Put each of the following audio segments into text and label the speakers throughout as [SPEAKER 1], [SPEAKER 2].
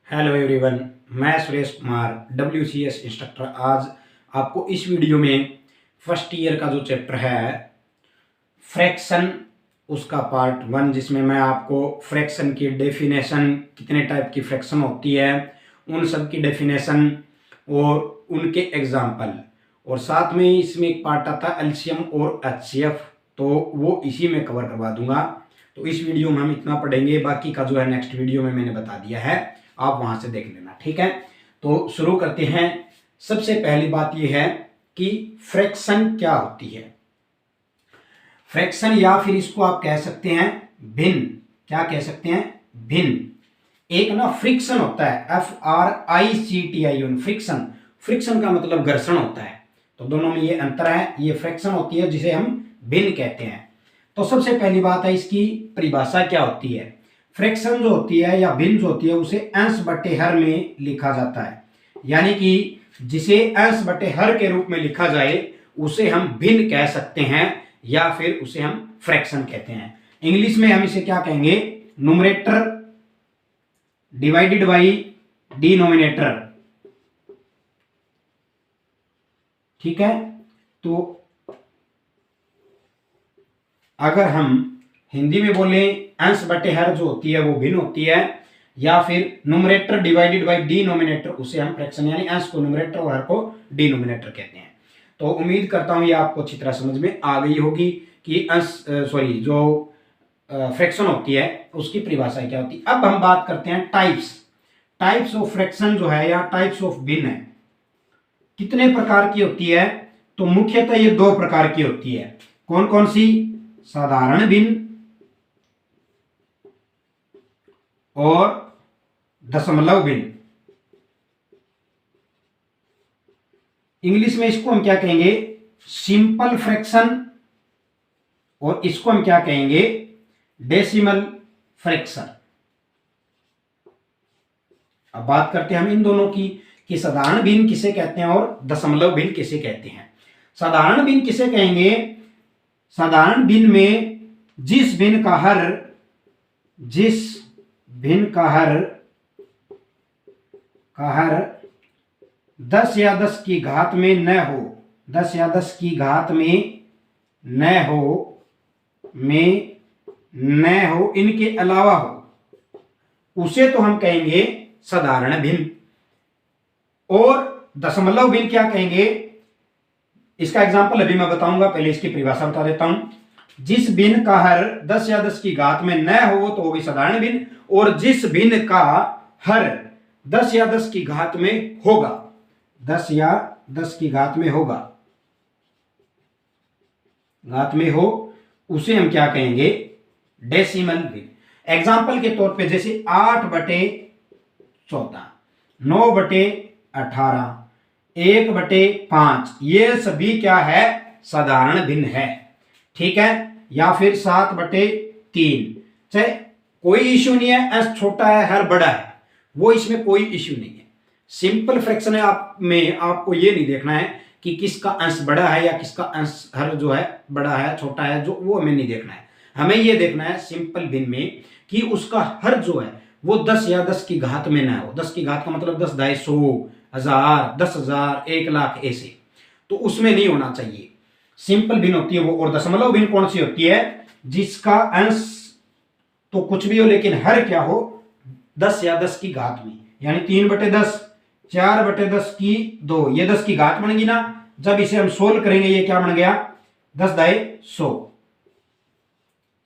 [SPEAKER 1] Hello everyone, मैं Suresh Kumar WCS instructor. आज आपको इस वीडियो में फर्स्ट ईयर का जो चैप्टर है फ्रैक्शन, उसका पार्ट 1, जिसमें मैं आपको फ्रैक्शन की डेफिनेशन, कितने टाइप की फ्रैक्शन होती है, उन सब की डेफिनेशन और उनके एग्जाम्पल, और साथ में इसमें एक पार्ट आता है एलसीएम और एचसीएफ, तो वो इसी में कवर करवा दूंगा। तो इस वीडियो में हम इतना पढ़ेंगे, बाकी का जो है नेक्स्ट वीडियो में मैंने बता दिया है, आप वहां से देख लेना, ठीक है। तो शुरू करते हैं। सबसे पहली बात यह है कि फ्रैक्शन क्या होती है। फ्रैक्शन, या फिर इसको आप कह सकते हैं भिन्न। क्या कह सकते हैं? भिन्न। एक ना फ्रिक्शन होता है, FRICTION, फ्रिक्शन। फ्रिक्शन का मतलब घर्षण होता है, तो दोनों में ये अंतर है। ये फ्रैक्शन होती है जिसे हम भिन्न कहते हैं। तो सबसे पहली बात है, इसकी परिभाषा क्या होती है। फ्रैक्शन जो होती है या भिन्न जो होती है उसे अंश बटे हर में लिखा जाता है, यानी कि जिसे अंश बटे हर के रूप में लिखा जाए उसे हम भिन्न कह सकते हैं, या फिर उसे हम फ्रैक्शन कहते हैं। इंग्लिश में हम इसे क्या कहेंगे? न्यूमरेटर डिवाइडेड बाई डिनोमिनेटर, ठीक है। तो अगर हम हिंदी में बोले, अंश बटे हर जो होती है वो भिन्न होती है, या फिर न्यूमरेटर डिवाइडेड बाय डिनोमिनेटर, उसे हम फ्रैक्शन, यानी अंश को न्यूमरेटर और हर को डिनोमिनेटर कहते हैं। तो उम्मीद करता हूं ये आपको अच्छी तरह समझ में आ गई होगी कि जो फ्रैक्शन होती है उसकी परिभाषा क्या होती है। अब हम बात करते हैं टाइप्स ऑफ फ्रैक्शन जो है, या टाइप्स ऑफ भिन्न है, कितने प्रकार की होती है। तो मुख्यतः ये 2 प्रकार की होती है। कौन कौन सी? साधारण भिन्न और दशमलव भिन्न। इंग्लिश में इसको हम क्या कहेंगे? सिंपल फ्रैक्शन, और इसको हम क्या कहेंगे? Decimal fraction. अब बात करते हैं हम इन दोनों की कि साधारण भिन्न किसे कहते हैं और दशमलव भिन्न किसे कहते हैं। साधारण भिन्न किसे कहेंगे? साधारण भिन्न में जिस भिन्न का हर 10 या 10 की घात में न हो, 10 या 10 की घात में न हो, इनके अलावा हो, उसे तो हम कहेंगे साधारण भिन्न। और दशमलव भिन्न क्या कहेंगे? इसका एग्जांपल अभी मैं बताऊंगा, पहले इसकी परिभाषा बता देता हूं। जिस भिन्न का हर 10 या 10 की घात में न हो तो होगी साधारण भिन्न, और जिस भिन्न का हर 10 या 10 की घात में होगा, 10 या 10 की घात में हो, उसे हम क्या कहेंगे? डेसिमल भिन्न। एग्जांपल के तौर पे जैसे 8/14, 9/18, 1/5, ये सभी क्या है? साधारण भिन्न है, ठीक है। या फिर 7/3, चाहे कोई इश्यू नहीं है, अंश छोटा है हर बड़ा है, वो इसमें कोई इश्यू नहीं है। सिंपल फ्रैक्शन है, आपको ये नहीं देखना है कि किसका अंश बड़ा है या किसका अंश हर जो है बड़ा है छोटा है, जो वो हमें नहीं देखना है। हमें ये देखना है सिंपल भिन्न में कि उसका हर जो है वो 10 या 10 की घात में ना हो। 10 की घात का मतलब 10, 250, 1000, 10,000, 1,00,000, ऐसे, तो उसमें नहीं होना चाहिए। सिंपल भिन्न होती है वो। और दशमलव भिन्न कौन सी होती है? जिसका अंश तो कुछ भी हो लेकिन हर क्या हो? 10 या 10 की घात में, यानी 3/10, 4/10 की 2, ये 10 की घात बनेगी ना। जब इसे हम सोल्व करेंगे ये क्या बन गया? 10,100।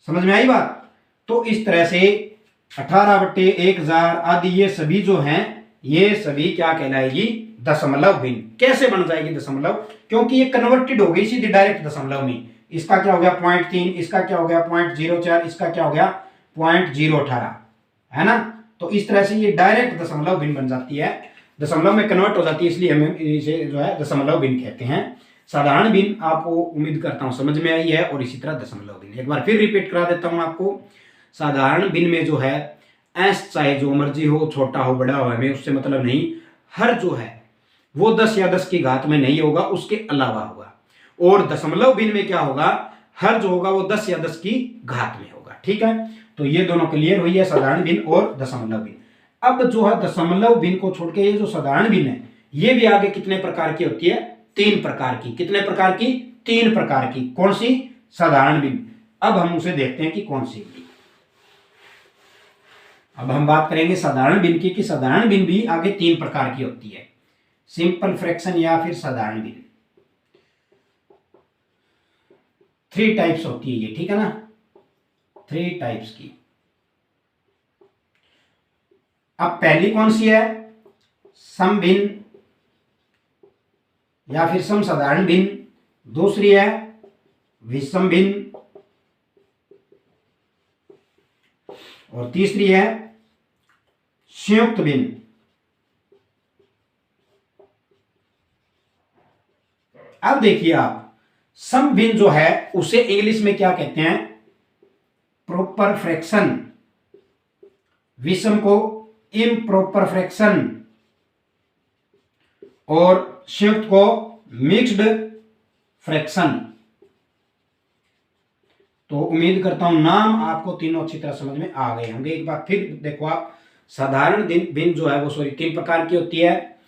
[SPEAKER 1] समझ में आई बात? तो इस तरह से 18/1000 आदि ये सभी जो हैं, ये सभी क्या कहलाएगी? दशमलव भिन्न। कैसे बन जाएगी दशमलव? क्योंकि ये कन्वर्टेड हो गई सीधी डायरेक्ट दशमलव में। इसका क्या हो गया? 0.3, इसका क्या हो गया? 0.04, इसका क्या हो गया? 0.018, है ना। तो इस तरह से ये डायरेक्ट दशमलव भिन्न बन जाती है, दशमलव में कन्वर्ट हो जाती है, इसलिए हमें इसे जो है दशमलव भिन्न कहते हैं। साधारण भिन्न आपको उम्मीद करता हूं समझ में आई है, और इसी तरह दशमलव भिन्न एक बार फिर रिपीट करा देता हूं आपको। साधारण भिन्न में जो है अंश चाहे जो मर्जी हो, छोटा हो बड़ा हो, हमें उससे मतलब नहीं, हर जो है वो 10 या 10 की घात में नहीं होगा, उसके अलावा होगा। और दशमलव भिन्न में क्या होगा? हर जो होगा वो 10 या 10 की घात में होगा, ठीक है। तो ये दोनों क्लियर हुई है, साधारण भिन्न और दशमलव भिन्न। अब जो है दशमलव भिन्न को छोड़ के ये जो साधारण भिन्न है, ये भी आगे कितने प्रकार की होती है? 3 प्रकार की। कितने प्रकार की? 3 प्रकार की। कौन सी? साधारण भिन्न। अब हम उसे देखते हैं कि कौन सी होगी। अब हम बात करेंगे साधारण भिन्न की, कि साधारण भिन्न भी आगे 3 प्रकार की होती है, सिंपल फ्रैक्शन या फिर साधारण भिन्न। 3 टाइप्स होती है ये, ठीक है ना, 3 टाइप्स की। अब पहली कौन सी है? सम भिन्न या फिर सम साधारण भिन्न। दूसरी है विषम भिन्न, और तीसरी है संयुक्त भिन्न। अब देखिए आप, सम भिन्न जो है उसे इंग्लिश में क्या कहते हैं? Proper fraction. विषम को इम्प्रॉपर फ्रैक्शन, और संयुक्त को मिक्स्ड फ्रैक्शन। तो उम्मीद करता हूं नाम आपको तीनों अच्छी तरह समझ में आ गए होंगे। एक बार फिर देखो आप, साधारण भिन्न जो है वो 3 प्रकार की होती है,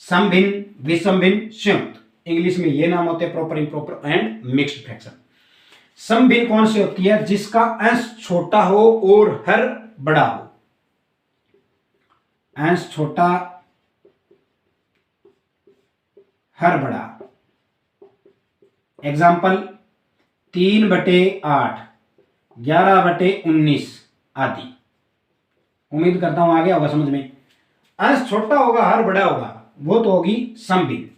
[SPEAKER 1] सम भिन्न, विषम भिन्न, संयुक्त। इंग्लिश में ये नाम होते हैं proper, improper and mixed fraction. सम भिन्न कौन सी होती है? जिसका अंश छोटा हो और हर बड़ा हो। अंश छोटा, हर बड़ा। एग्जाम्पल 3/8, 11/19 आदि। उम्मीद करता हूं आ गया होगा समझ में। अंश छोटा होगा, हर बड़ा होगा, वो तो होगी सम भिन्न।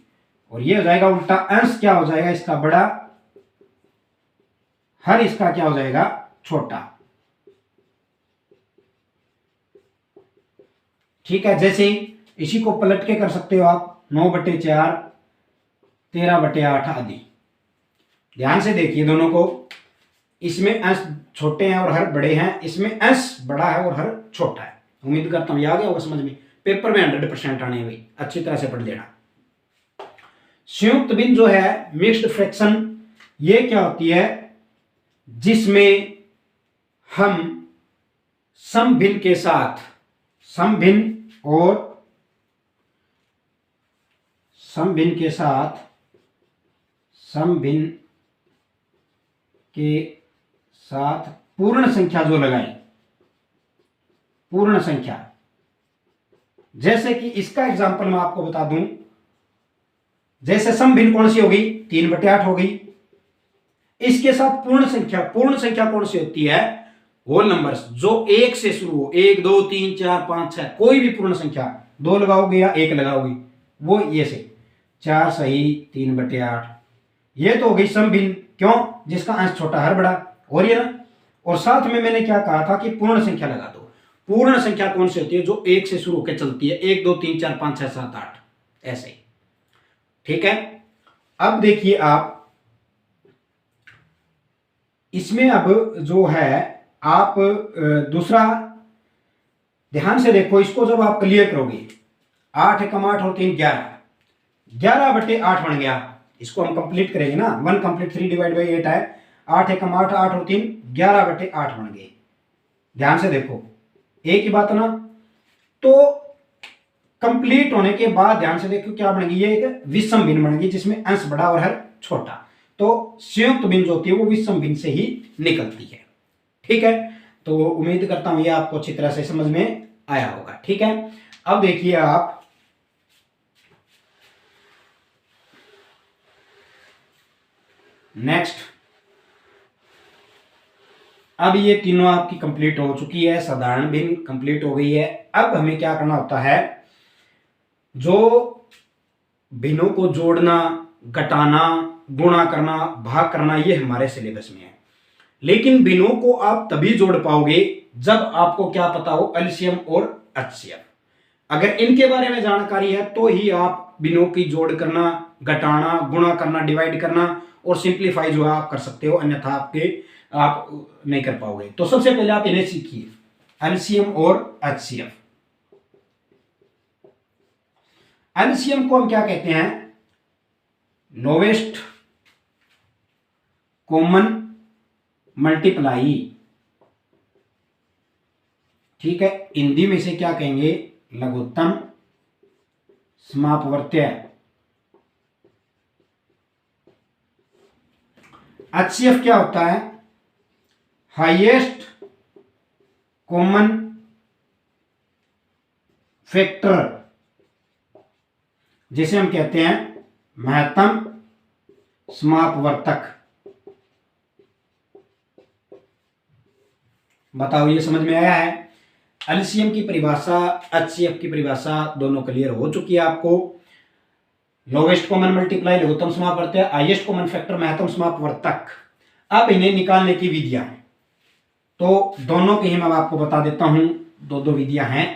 [SPEAKER 1] और ये हो जाएगा उल्टा, अंश क्या हो जाएगा इसका? बड़ा, हर इसका क्या हो जाएगा? छोटा। ठीक है, जैसे इसी को पलट के कर सकते हो आप, 9/4, 13/8 आदि। ध्यान से देखिए दोनों को, इसमें अंश छोटे हैं और हर बड़े हैं, इसमें अंश बड़ा है और हर छोटा है। उम्मीद करता हूं ये आ गया होगा समझ में। पेपर में 100% आने हुई, अच्छी तरह से पढ़ लेना। संयुक्त भिन्न जो है, मिक्स्ड फ्रैक्शन, ये क्या होती है? जिसमें हम सम भिन्न के साथ, सम भिन्न और सम भिन्न के साथ, सम भिन्न के साथ पूर्ण संख्या जो लगाए, पूर्ण संख्या। जैसे कि इसका एग्जांपल मैं आपको बता दूं, जैसे सम भिन्न कौन सी होगी? 3/8 होगी। इसके साथ पूर्ण संख्या, पूर्ण संख्या कौन सी होती है? होल नंबर्स, जो 1 से शुरू हो, 1 2 3 4 5 6, कोई भी पूर्ण संख्या, 2 लगाओगे या 1 लगाओगे, वो ये से 4 सही 3/8, ये तो हो गई सम भिन्न। क्यों? जिसका अंश छोटा हर बड़ा, और ये ना। और साथ में मैंने क्या कहा था कि पूर्ण संख्या लगा दो। पूर्ण संख्या कौन सी होती है? जो 1 से शुरू होकर चलती है, 1 2 3 4 5 6 7 8, ऐसे। ठीक है, अब देखिए आप, इसमें अब जो है आप दूसरा ध्यान से देखो, इसको जब आप क्लियर करोगे, 8 एकम 8 और 3 11, 11/8 बन गया। इसको हम कंप्लीट करेंगे ना, 1 कंप्लीट 3 डिवाइड बाई 8 है, 8 एकम 8, 8 और 3 11/8 बन गए। ध्यान से देखो, एक ही बात ना। तो कंप्लीट होने के बाद ध्यान से देखो क्या बन गई? ये एक विषम भिन्न बन गई, जिसमें अंश बड़ा और हर छोटा। तो संयुक्त भिन्न जो होती है वो विषम भिन्न से ही निकलती है। ठीक है, तो उम्मीद करता हूं ये आपको अच्छी तरह से समझ में आया होगा। ठीक है, अब देखिए आप, नेक्स्ट, अब ये तीनों आपकी कंप्लीट हो चुकी है, साधारण भिन्न कंप्लीट हो गई है। अब हमें क्या करना होता है? जो भिन्नों को जोड़ना, घटाना, गुणा करना, भाग करना, ये हमारे सिलेबस में है। लेकिन भिन्नों को आप तभी जोड़ पाओगे जब आपको क्या पता हो? एलसीएम और एचसीएफ। अगर इनके बारे में जानकारी है तो ही आप भिन्नों की जोड़ करना, घटाना, गुणा करना, डिवाइड करना और सिंप्लीफाई जो है आप कर सकते हो, अन्यथा आप नहीं कर पाओगे। तो सबसे पहले आप इन्हें सीखिए, एलसीएम और एचसीएफ। एलसीएम को हम क्या कहते हैं? Lowest common multiply. ठीक है, हिंदी में से क्या कहेंगे, लघुत्तम समापवर्त्य। HCF क्या होता है, हाईएस्ट कॉमन फैक्टर, जिसे हम कहते हैं महत्तम समापवर्तक। बताओ ये समझ में आया है। एलसीएम की परिभाषा, एचसीएफ की परिभाषा दोनों क्लियर हो चुकी है आपको। लोवेस्ट कॉमन मल्टीप्लाई लघुत्तम समापवर्तक, हाईएस्ट कॉमन फैक्टर महत्तम समापवर्तक। अब इन्हें निकालने की विधियां, तो दोनों की ही मैं आपको बता देता हूं, दो विधियां हैं।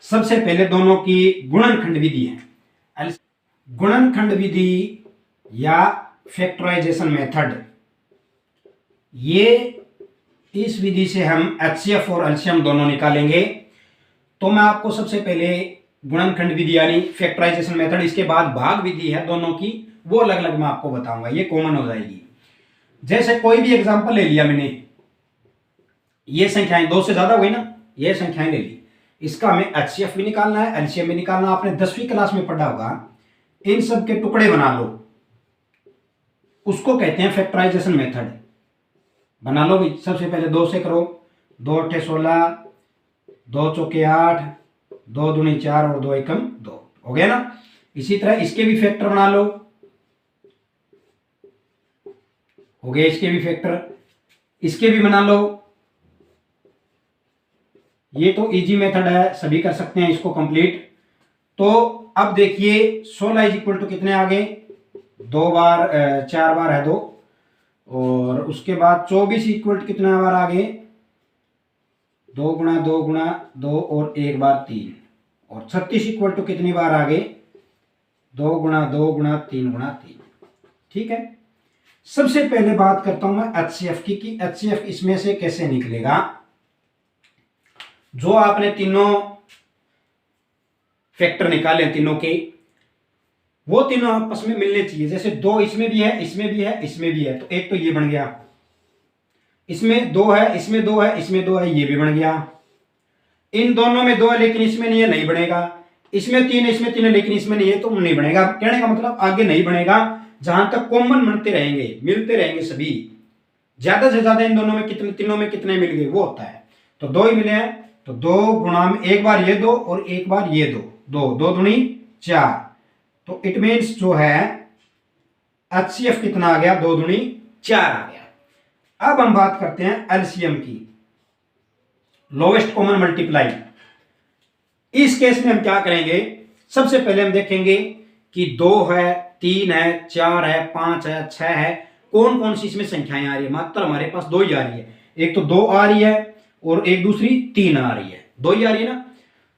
[SPEAKER 1] सबसे पहले दोनों की गुणनखंड विधि है। गुणनखंड विधि या फैक्टराइजेशन मेथड, ये इस विधि से हम एचसीएफ और एलसीएम दोनों निकालेंगे। तो मैं आपको सबसे पहले गुणनखंड विधि यानी फैक्टराइजेशन मेथड, इसके बाद भाग विधि है दोनों की, वो अलग अलग मैं आपको बताऊंगा, ये कॉमन हो जाएगी। जैसे कोई भी एग्जांपल ले लिया मैंने, ये संख्याएं 2 से ज्यादा हुई ना, ये संख्याएं ले ली, इसका हमें एचसीएफ भी निकालना है, एलसीएम भी निकालना है। आपने 10वीं क्लास में पढ़ा होगा, इन सब के टुकड़े बना लो, उसको कहते हैं फैक्टराइजेशन मेथड। बना लो भाई, सबसे पहले 2 से करो, 2 8 16, 2 चौके 8, 2 दूनी 4 और 2 एकम 2, हो गया ना। इसी तरह इसके भी फैक्टर बना लो, हो गए इसके भी फैक्टर, इसके भी बना लो। ये तो इजी मेथड है, सभी कर सकते हैं इसको कंप्लीट। तो अब देखिए 16 इज इक्वल टू कितने आ गए, 2 बार 4 बार है 2, और उसके बाद 24 इक्वल टू कितना बार आ गए, 2 गुणा 2 गुणा 2 और 1 बार 3, और 36 इक्वल टू कितनी बार आ गए, 2 गुणा 2 गुणा 3 गुणा 3। ठीक है, सबसे पहले बात करता हूं मैं एचसीएफ की, कि एचसीएफ इसमें से कैसे निकलेगा। जो आपने तीनों फैक्टर निकाले तीनों के, वो तीनों आपस में मिलने चाहिए। जैसे 2 इसमें भी है, इसमें भी है, इसमें भी है, तो एक तो ये बन गया, इसमें 2 है, इसमें 2 है, इसमें 2 है, ये भी बन गया। इन दोनों में 2 है लेकिन इसमें नहीं है, नहीं बनेगा। इसमें 3 है, इसमें 3 है लेकिन इसमें नहीं है, तो नहीं बनेगा। कहने का मतलब आगे नहीं बनेगा, जहां तक कॉमन बनते रहेंगे, मिलते रहेंगे सभी। ज्यादा से ज्यादा इन दोनों में कितने, तीनों में कितने मिल गए वो होता है। तो 2 ही मिले हैं, तो 2 गुणा में एक बार ये 2 और एक बार ये 2, 2 दूनी 4, तो इट मीन्स जो है एचसीएफ कितना आ गया, 2 दूनी 4 आ गया। अब हम बात करते हैं एलसीएम की, लोवेस्ट कॉमन मल्टीप्लाई। इस केस में हम क्या करेंगे, सबसे पहले हम देखेंगे कि 2 है, 3 है, 4 है, 5 है, 6 है, कौन कौन सी इसमें संख्याएं आ रही है। मात्र हमारे पास 2 ही आ रही है, एक तो 2 आ रही है और एक दूसरी 3 आ रही है, 2 ही आ रही है ना।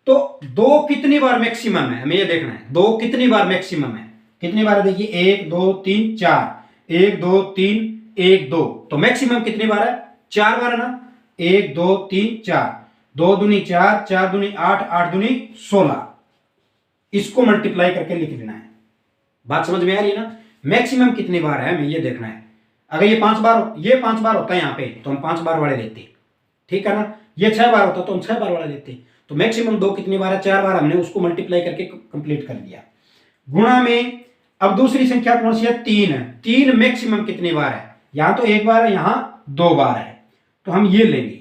[SPEAKER 1] तो 2 कितनी बार मैक्सिमम है, हमें ये देखना है, 2 कितनी बार मैक्सिमम है, कितनी बार देखिए, 1 2 3 4, 1 2 3 1 2, तो मैक्सिमम कितनी बार है, 4 बार है ना। 1 2 3 4, 2 दूनी 4, 4 दूनी 8, 8 दूनी 16, इसको मल्टीप्लाई करके लिख लेना है। बात समझ में आ रही है ना, मैक्सिमम कितनी बार है हमें ये देखना है। अगर ये 5 बार, ये 5 बार होता है यहाँ पे, तो हम 5 बार वाले लेते, ठीक है ना। ये 6 बार होता तो हम 6 बार वाला लेते। तो मैक्सिमम 2 कितनी बार है, 4 बार, हमने उसको मल्टीप्लाई करके कंप्लीट कर दिया। गुणा में अब दूसरी संख्या कौन सी है, 3 है। 3 मैक्सिमम कितनी बार है, यहां तो 1 बार है, यहां 2 बार है, तो हम ये लेंगे,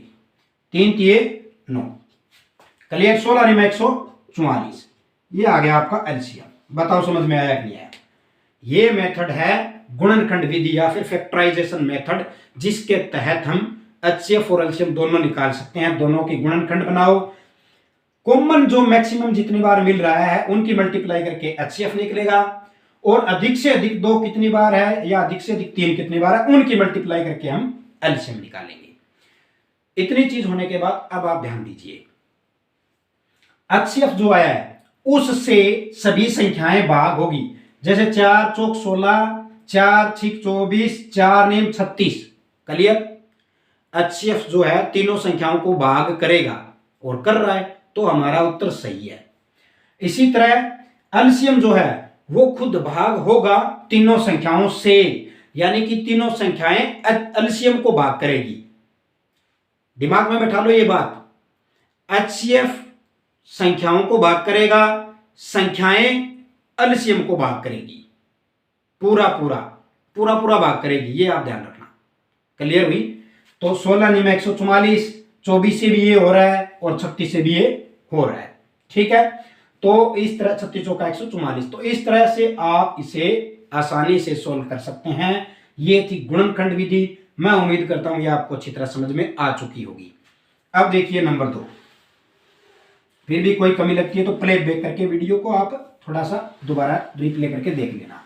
[SPEAKER 1] 3 3 9, क्लियर। 16 नहीं 144, ये आ गया आपका एलसीएम। बताओ समझ में आया कि नहीं आया। ये मेथड है गुणनखंड विधि या फिर फैक्टराइजेशन मेथड, जिसके तहत हम एचसीएफ और एलसीएम दोनों निकाल सकते हैं। दोनों की गुणनखंड बनाओ, कॉमन जो मैक्सिमम जितनी बार मिल रहा है उनकी मल्टीप्लाई करके एचसीएफ निकलेगा, और अधिक से अधिक 2 कितनी बार है या अधिक से अधिक 3 कितनी बार है उनकी मल्टीप्लाई करके हम एलसीएम निकालेंगे। इतनी चीज होने के बाद अब आप ध्यान दीजिए, एचसीएफ जो आया है उससे सभी संख्याएं भाग होगी। जैसे 4 चौक 16, 4 6 24, 4 नेम 36, क्लियर। एचसीएफ जो है तीनों संख्याओं को भाग करेगा और कर रहा है, तो हमारा उत्तर सही है। इसी तरह एलसीएम जो है वो खुद भाग होगा तीनों संख्याओं से, यानी कि तीनों संख्याएं एलसीएम को भाग करेगी। दिमाग में बैठा लो ये बात, HCF संख्याओं को भाग करेगा, संख्याएं एलसीएम को भाग करेगी, पूरा पूरा पूरा पूरा भाग करेगी, ये आप ध्यान रखना। क्लियर हुई? तो 16 नियम 144, 24 से भी ये हो रहा है और 36 से भी ये हो रहा है। ठीक है, तो इस तरह 36 चौका 144, तो इस तरह से आप इसे आसानी से सोल्व कर सकते हैं। ये थी गुणनखंड विधि। मैं उम्मीद करता हूं ये आपको अच्छी तरह समझ में आ चुकी होगी। अब देखिए नंबर 2, फिर भी कोई कमी लगती है तो प्ले बैक करके वीडियो को आप थोड़ा सा दोबारा रिप्ले करके देख लेना।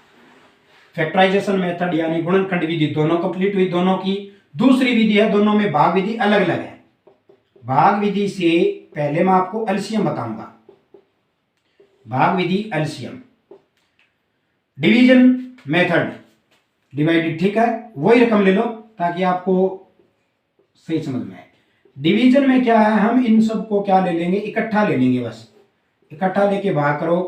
[SPEAKER 1] फैक्टराइजेशन मेथड यानी गुणनखंड विधि दोनों कंप्लीट हुई, दोनों की। दूसरी विधि है, दोनों में भाग विधि अलग अलग है। भाग विधि से पहले मैं आपको एलसीएम बताऊंगा। भाग विधि एलसीएम, डिवीजन मेथड डिवाइडेड, ठीक है, वही रकम ले लो ताकि आपको सही समझ में आए। डिवीजन में क्या है, हम इन सब को क्या ले लेंगे, इकट्ठा ले लेंगे, बस इकट्ठा लेके भाग करो।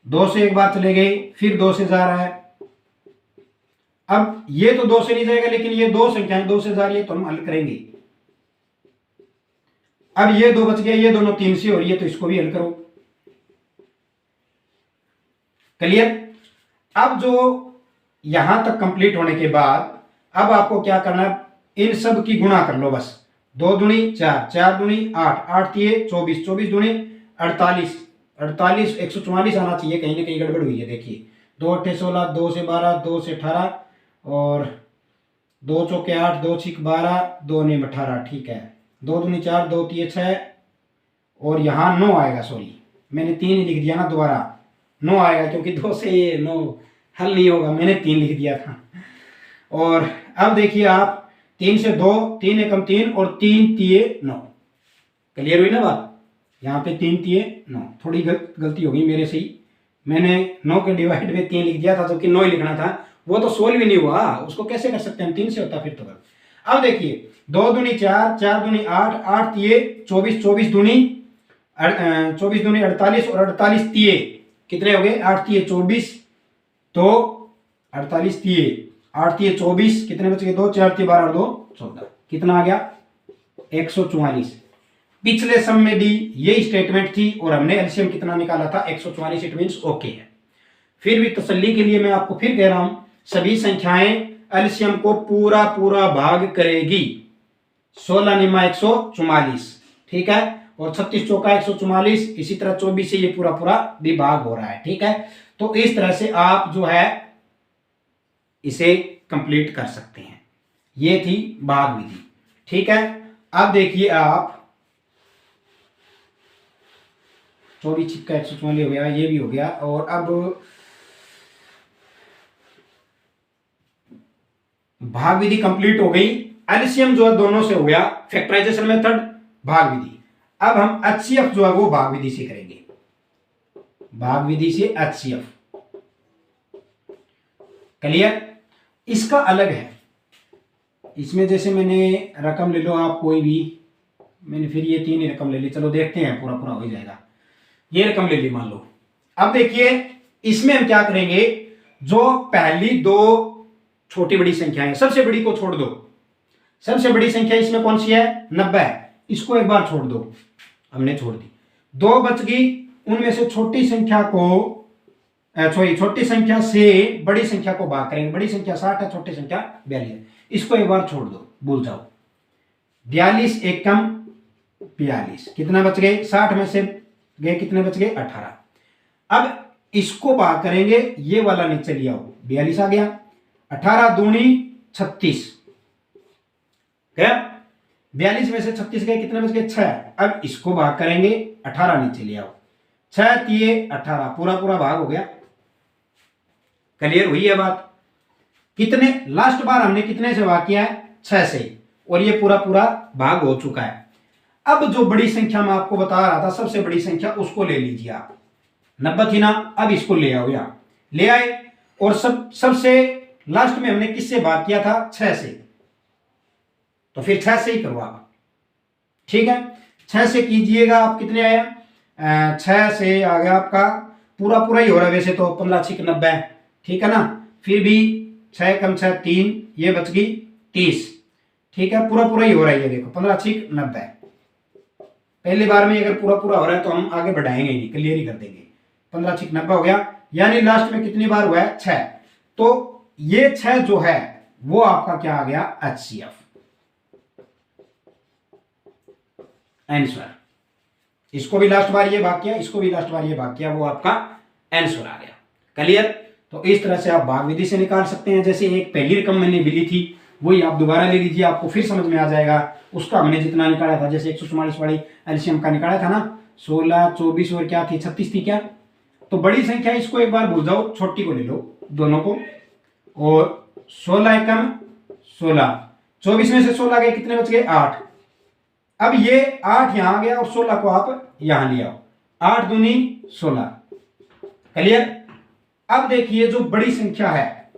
[SPEAKER 1] 2 से एक बार चले गए, फिर 2 से जा रहा है। अब ये तो 2 से नहीं जाएगा, लेकिन ये 2 संख्याएं 2 से जा रही है तो हम हल करेंगे। अब ये 2 बच गया, ये दोनों 3 से हो रही है तो इसको भी हल करो। क्लियर? अब जो यहां तक कंप्लीट होने के बाद अब आपको क्या करना है, इन सब की गुणा कर लो बस। 2 दूनी 4, 4 दूनी 8, 8 तिये 24, 24 दूनी 48, 48 144 आना चाहिए, कहीं ना कहीं गड़बड़ हुई है। देखिए 2 8 16, 2 से 12, 2 से 18 और 2 चौके 8, 2 छिक 12, 2 नियम 18, ठीक है। 2 दूनी 4, 2 तिये 6 और यहाँ 9 आएगा, सॉरी मैंने 3 लिख दिया ना, दोबारा 9 आएगा क्योंकि 2 से ये 9 हल नहीं होगा, मैंने 3 लिख दिया था। और अब देखिए आप 3 से 2, 3 एकम 3 और 3 तिये 9। क्लियर हुई ना बात? यहाँ पे 3 तिये 9, थोड़ी गलती होगी मेरे से ही, मैंने 9 के डिवाइड में 3 लिख दिया था, जबकि 9 ही लिखना था। वो तो सोल्व भी नहीं हुआ, उसको कैसे कर सकते हैं, 3 से होता फिर तो गलत। अब देखिए 2 दूनी 4, 4 दूनी 8, 8 तिये 24, 24 दूनी 48 और 48 तिये कितने हो गए, 8 तिये 24, तो 48 तिये 8 तिये 24, कितने बच गए, 2 4 तिये 12 और 2 14, कितना आ गया 144। पिछले सम में भी यही स्टेटमेंट थी और हमने एलसीएम कितना निकाला था, 144, इट मींस ओके है। फिर भी तसल्ली के लिए मैं आपको फिर कह रहा हूं, सभी संख्याएं एलसीएम को पूरा पूरा भाग करेगी। 16 निमा 144, ठीक है, और 36 चौका 144, इसी तरह 24 से ये पूरा पूरा भी भाग हो रहा है, ठीक है। तो इस तरह से आप जो है इसे कंप्लीट कर सकते हैं। ये थी भाग विधि, ठीक है। अब देखिए आप 24 छिक्का 144 हो गया, ये भी हो गया। और अब भाग विधि कंप्लीट हो गई, एलसीएम जो है दोनों से हो गया, फैक्टराइजेशन मेथड, भाग विधि। अब हम एचसीएफ जो है वो भाग विधि से करेंगे, भाग विधि से एचसीएफ। क्लियर? इसका अलग है, इसमें जैसे मैंने रकम ले लो आप कोई भी, मैंने फिर ये 3 ही रकम ले ली, चलो देखते हैं पूरा पूरा हो जाएगा। ये रकम ले ली मान लो। अब देखिए इसमें हम क्या करेंगे, जो पहली 2 छोटी बड़ी संख्याएं, सबसे बड़ी को छोड़ दो, सबसे बड़ी संख्या इसमें कौन सी है, 90 है, इसको एक बार छोड़ दो, हमने छोड़ दी। 2 बच गई, उनमें से छोटी संख्या को छोटी संख्या से बड़ी संख्या को भाग करेंगे। बड़ी संख्या 60 है, छोटी संख्या 42 है, इसको एक बार छोड़ दो, भूल जाओ। 42 एकम 42, कितना बच गए, 60 में से गए कितने बच गए, 18। अब इसको भाग करेंगे, ये वाला नीचे लिया हो, 42 आ गया, 18 दूनी 36 गया, 42 में से 36 गए कितने बच गए, 6। अब इसको भाग करेंगे, 18 नीचे ले आओ, 6 तिये 18, पूरा पूरा भाग हो गया। क्लियर हुई है बात? कितने, लास्ट बार हमने कितने से भाग किया है, 6 से, और ये पूरा पूरा भाग हो चुका है। अब जो बड़ी संख्या मैं आपको बता रहा था, सबसे बड़ी संख्या, उसको ले लीजिए आप, 90 थी ना, अब इसको ले आओ, यहां ले आए, और सबसे लास्ट में हमने किससे भाग किया था, 6 से, तो फिर 6 से ही करो आप, ठीक है। 6 से कीजिएगा आप, कितने आया, 6 से आ गया आपका, पूरा पूरा ही हो रहा है वैसे तो, 15 छिक 90, ठीक है ना। फिर भी 6 कम 6 3, ये बच गई 30, ठीक है, पूरा पूरा ही हो रहा है, ये देखो 15 6 90। पहली बार में अगर पूरा पूरा हो रहा है तो हम आगे बढ़ाएंगे नहीं, क्लियर ही कर देंगे। 15 6 90 हो गया, यानी लास्ट में कितनी बार हुआ है, 6। तो ये 6 जो है वो आपका क्या आ गया, HCF आंसर। इसको भी लास्ट बार ये भाग किया, इसको भी लास्ट बार ये भाग किया, वो आपका आंसर आ गया। क्लियर। तो इस तरह से आप भाग विधि से निकाल सकते हैं। जैसे एक पहली रकम मैंने मिली थी वही आप दोबारा ले लीजिए, आपको फिर समझ में आ जाएगा। उसका हमने जितना निकाला था, जैसे 144 वाली एलसीएम का निकाला था ना, 16 24 और क्या थी, 36 थी क्या। तो बड़ी संख्या इसको एक बार भूल जाओ, छोटी को ले लो दोनों को, और 16 एकम 16, 24 में से 16 गए, कितने बच गए, 8। अब ये 8 यहां आ गया और 16 को आप यहां ले आओ, 8 दूनी 16। क्लियर। अब देखिए जो बड़ी संख्या है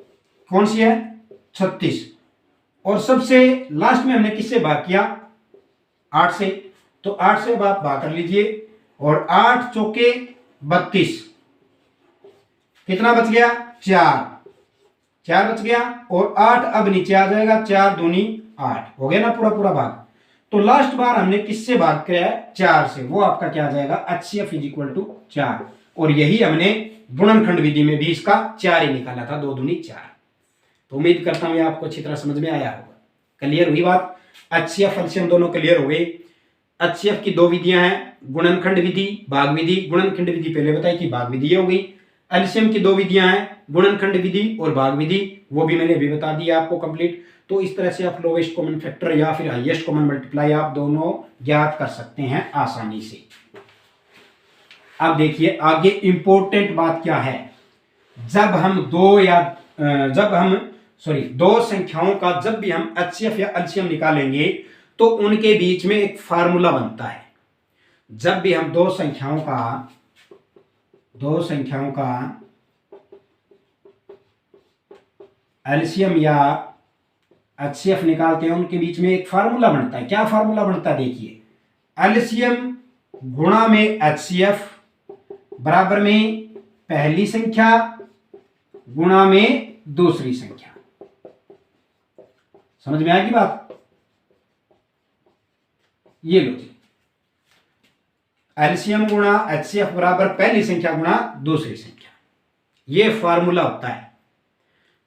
[SPEAKER 1] कौन सी है, 36, और सबसे लास्ट में हमने किससे भाग किया, 8 से। तो 8 से आप भाग कर लीजिए, और 8 चौके 32, कितना बच गया, 4 बच गया, और 8 अब नीचे आ जाएगा, 4 दूनी 8 हो गया ना पूरा पूरा भाग। तो लास्ट बार हमने किससे भाग किया है, 4 से, वो आपका क्या आ जाएगा, HCF = 4। और यही हमने गुणनखंड विधि में भी इसका 4 ही निकाला था, 2 दूनी 4। तो उम्मीद करता हूं आपको अच्छी तरह समझ में आया होगा। क्लियर हुई बात। HCF एलसीएम दोनों क्लियर हो गए। HCF की 2 विधियां हैं, गुणनखंड विधि, भाग विधि। गुणनखंड विधि पहले बताई कि भाग विधि हो गई। एलसीएम की 2 विधियां हैं, गुणनखंड विधि और भाग विधि, वो भी मैंने अभी बता दिया आपको कंप्लीट। तो इस तरह से आप लोवेस्ट कॉमन फैक्टर या फिर हाईएस्ट कॉमन मल्टीप्लाई आप दोनों ज्ञात कर सकते हैं आसानी से। अब देखिए आगे इंपॉर्टेंट बात क्या है, जब हम दो संख्याओं का जब भी हम HCF या एलसीएम निकालेंगे तो उनके बीच में एक फार्मूला बनता है। जब भी हम दो संख्याओं का एलसीएम या HCF निकालते हैं, उनके बीच में एक फार्मूला बनता है। क्या फार्मूला बनता है, देखिए, एलसीएम गुणा में HCF बराबर में पहली संख्या गुणा में दूसरी संख्या। समझ में आएगी बात। ये लो जी, एलसीएम गुणा HCF बराबर पहली संख्या गुणा दूसरी संख्या, ये फार्मूला होता है।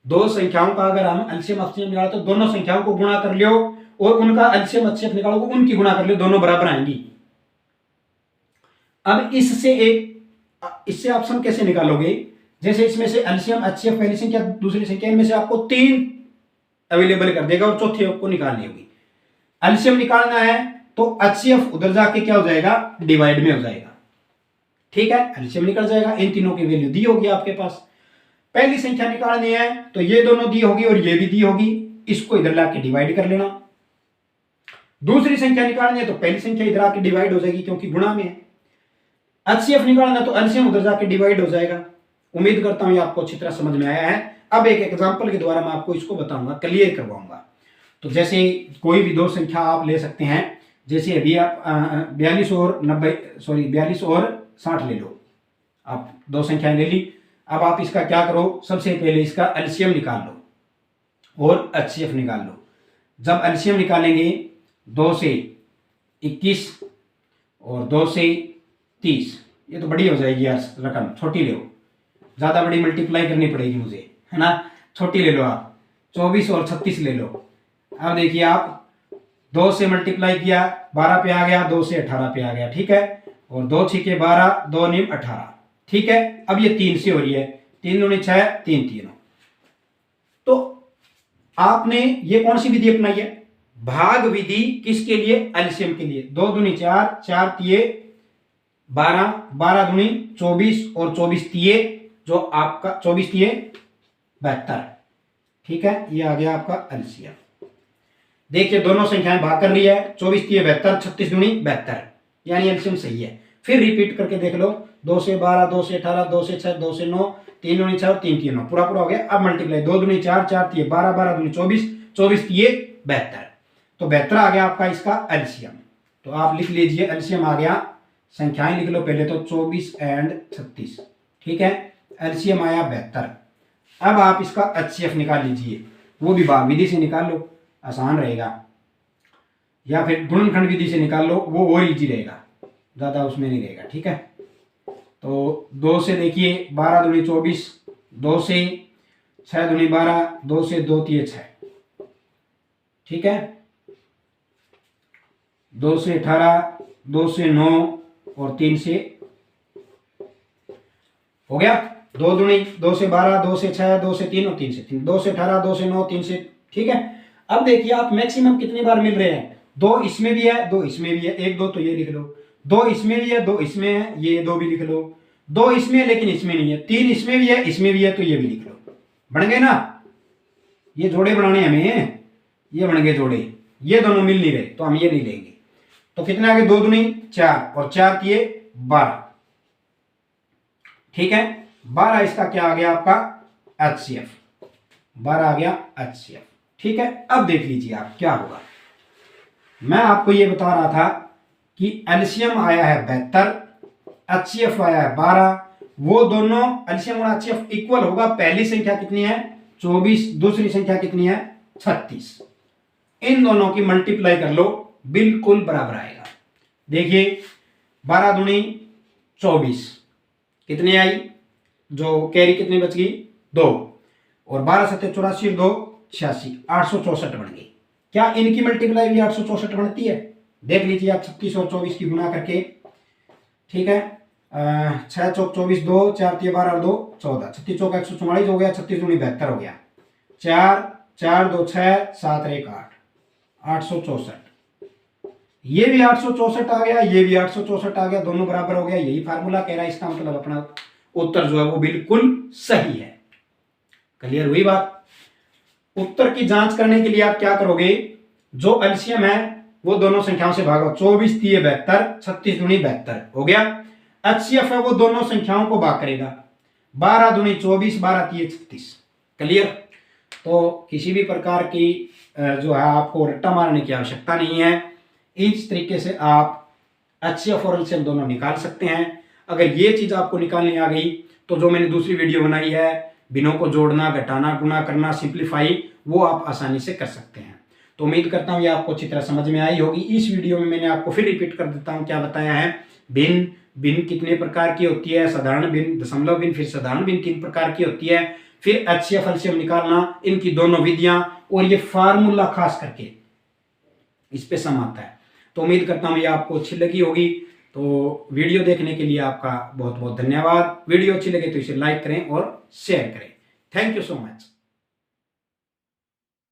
[SPEAKER 1] दो संख्याओं का अगर हम एलसीएम HCF निकालो तो दोनों संख्याओं को गुणा कर लियो, और उनका एलसीएम HCF निकालो, उनकी गुणा कर लियो, दोनों बराबर आएंगी। अब इससे ऑप्शन कैसे निकालोगे, जैसे इसमें से एलसीएम HCF पहली संख्या दूसरी संख्या, इनमें से आपको 3 अवेलेबल कर देगा और चौथी आपको निकालनी होगी। एलसीएम निकालना है तो HCF उधर जाके क्या हो जाएगा, डिवाइड में हो जाएगा। ठीक है, एलसीएम निकल जाएगा, इन तीनों की वैल्यू दी होगी आपके पास। पहली संख्या निकालनी है तो ये दोनों दी होगी और ये भी दी होगी, इसको इधर लाके डिवाइड कर लेना। दूसरी संख्या निकालनी है तो पहली संख्या इधर आके डिवाइड हो जाएगी क्योंकि गुणा में है। HCF निकालना तो एलसीएम उधर जाके डिवाइड हो जाएगा। उम्मीद करता हूं ये आपको अच्छी तरह समझ में आया है। अब एक एग्जांपल के द्वारा मैं आपको इसको बताऊंगा, क्लियर करवाऊंगा। तो जैसे कोई भी दो संख्या आप ले सकते हैं, जैसे अभी आप 42 और 60 ले लो, आप दो संख्याएं ले ली। अब आप इसका क्या करो, सबसे पहले इसका एलसीएम निकाल लो और HCF निकाल लो। जब एलसीएम निकालेंगे 2 से 21 और 2 से 30, ये तो बड़ी हो जाएगी यार रकम, छोटी ले लो, ज्यादा बड़ी मल्टीप्लाई करनी पड़ेगी मुझे, है ना। छोटी ले लो आप, 24 और 36 ले लो। अब देखिए आप 2 से मल्टीप्लाई किया 12 पे आ गया, 2 से 18 पे आ गया, ठीक है। और 2 6 12, 2 9 18, ठीक है। अब ये 3 से हो रही है, 3 9 6, 3 3। तो आपने ये कौन सी विधि अपनाई है, भाग विधि। किसके लिए, एलसीएम के लिए। 2 दूनी 4, 4 तिये 12, 12 दूनी 24 और 24 तिये जो आपका 24 तिये 72, ठीक है। ये आ गया आपका एलसीएम। देखिए दोनों संख्याएं भाग कर रही है, 24 तिये 72, 36 दूनी 72, यानी एलसीएम सही है। फिर रिपीट करके देख लो, 2 से 12, 2 से 18, 2 से 6, 2 से 9, 3 दूनी 6 और 3 तिये 9, पूरा पूरा हो गया। अब मल्टीप्लाई, 2 दूनी 4, 4 तिये 12, 12 दूनी 24, 24 तिये 72, तो 72 आ गया आपका इसका एलसीएम। तो आप लिख लीजिए, एलसीएम आ गया, संख्याएं लिख लो पहले तो 24 और 36, ठीक है। एलसीएम आया 72। अब आप इसका HCF निकाल लीजिए, वो भी भाग विधि से निकाल लो, आसान रहेगा। या फिर गुणनखंड विधि से निकाल लो, वो और इजी रहेगा, ज़्यादा उसमें नहीं रहेगा। ठीक है, तो 2 से देखिए 12 दूनी 24, 2 से 6 दूनी 12, 2 से 2 तिये 6। ठीक है, 2 से 18, 2 से 9 और 3 से हो गया। 2 दूनी 2 से 12, 2 से 6, 2 से 3 और 3 से 3, 2 से 18, 2 से 9, 3 से। ठीक है, अब देखिए आप मैक्सिमम कितनी बार मिल रहे हैं, 2 इसमें भी है, 2 इसमें भी है, 1 2 तो ये लिख लो, 2 इसमें भी है, 2 इसमें है, ये 2 भी लिख लो, 2 इसमें है लेकिन इसमें नहीं है, 3 इसमें भी है, इसमें भी है, तो ये भी लिख लो। बन गए ना, ये जोड़े बनाने हमें, ये बन गए जोड़े, ये दोनों मिल नहीं रहे तो हम ये नहीं लेंगे। तो कितने आ गए, 2 दूनी 4 और 4 तिये 12। ठीक है, 12 इसका क्या आ गया आपका HCF, 12 आ गया HCF। ठीक है, अब देख लीजिए आप क्या होगा। मैं आपको ये बता रहा था कि एलसीएम आया है 72, HCF आया है 12, वो दोनों एलसीएम और HCF इक्वल होगा। पहली संख्या कितनी है 24, दूसरी संख्या कितनी है 36, इन दोनों की मल्टीप्लाई कर लो, बिल्कुल बराबर आएगा। देखिए 12 दूनी 24, कितनी आई, जो कैरी कितनी बच गई 2, और 12 सत्ते 84 और 2 86, 864 बन गई। क्या इनकी मल्टीप्लाई भी 864 बनती है, देख लीजिए आप 36 और 24 की गुना करके। ठीक है, 6 चौक 24, 2 4 तिये 12 और 2 14, 36 चौक 144 हो गया, 36 दूनी 72 हो गया, 4 4 2 6 7 1 8, 864। ये भी 864 आ गया, ये भी 864 आ गया, दोनों बराबर हो गया। यही फार्मूला कह रहा है, इसका मतलब अपना उत्तर जो है वो बिल्कुल सही है। क्लियर हुई बात। उत्तर की जांच करने के लिए आप क्या करोगे, जो एलसीएम है वो दोनों संख्याओं से भागो, 24 तिये 72, 36 दूनी 72 हो गया। HCF है वो दोनों संख्याओं को भाग करेगा, 12 दूनी 24, 12 तिये 36। क्लियर। तो किसी भी प्रकार की जो है आपको रट्टा मारने की आवश्यकता नहीं है, इस तरीके से आप HCF और LCM दोनों निकाल सकते हैं। अगर ये चीज आपको निकालनी आ गई तो जो मैंने दूसरी वीडियो बनाई है, बिनों को जोड़ना, घटाना, गुणा करना, सिंप्लीफाई, वो आप आसानी से कर सकते हैं। तो उम्मीद करता हूँ ये आपको अच्छी तरह समझ में आई होगी। इस वीडियो में मैंने आपको फिर रिपीट कर देता हूँ क्या बताया है। भिन्न भिन्न कितने प्रकार की होती है, साधारण भिन्न, दशमलव भिन्न, फिर साधारण भिन्न 3 प्रकार की होती है, फिर HCF LCM निकालना, इनकी दोनों विधियां, और ये फार्मूला खास करके इस पे सम आता है। तो उम्मीद करता हूँ ये आपको अच्छी लगी होगी। तो वीडियो देखने के लिए आपका बहुत बहुत धन्यवाद। वीडियो अच्छी लगे तो इसे लाइक करें और शेयर करें। Thank you so much.